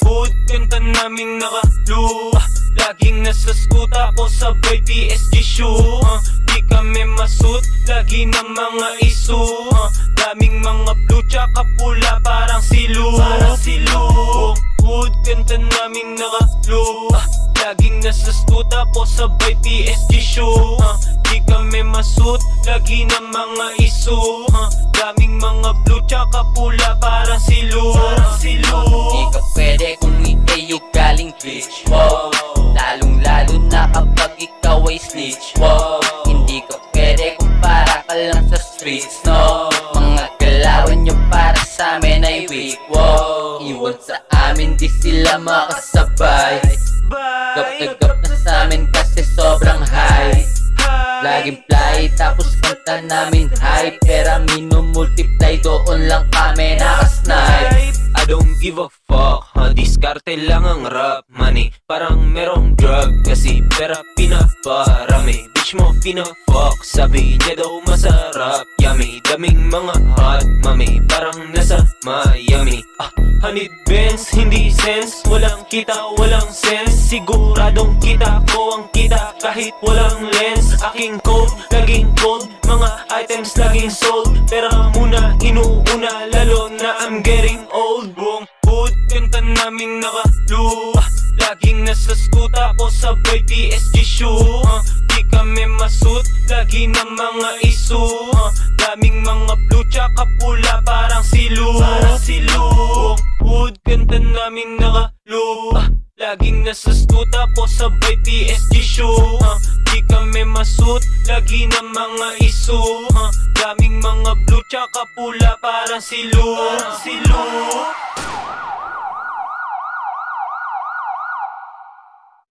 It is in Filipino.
Hood, kanta namin naka-blue. Laging nasa skuta ko sabay PSG shoe. Di kami masut, lagi ng mga isu. Daming mga blue tsaka pula parang silu. Hood, kanta namin naka-blue. Laging nasa skuta ko sabay PSG shoe. Di kami masut, lagi ng mga isu. Daming mga blue tsaka pula parang silu. Di ka pwede kung ikaw galing bitch. Wow, lalong-lalo na kapag ikaw ay snitch. Wow, hindi ka pwede kung para ka lang sa streets. No, mga galawan nyo para sa amin ay weak. Wow, iwan sa amin di sila makasabay. Gap na sa amin kasi sobrang high. Laging fly tapos kanta namin high. Pera minumultiply doon lang kami nakasnipe. I don't give a fuck, diskarte lang ang rap money. Parang merong drug kasi pera pinaparami. Bitch mo pina-fuck, sabi niya daw masarap. Yummy, daming mga hot mami, parang nasa Miami. Honey Benz, hindi sense. Walang kita, walang sense. Siguradong kita ko ang kita kahit walang lens. Aking code, laging cold. Mga items laging sold. Pera muna, inuuna, lalo na I'm getting old. Buong hood, kanta namin naka-blue. Laging nasa skuta ko sabay PSG shoe. Di kami masut, lagi ng mga isu. Daming mga blue tsaka pula parang silu. Buong hood, kanta namin naka-blue. Laging nasa skuta ko sabay PSG shoe. Di kami masut, lagi ng mga isu. Daming mga blue tsaka pula parang silu.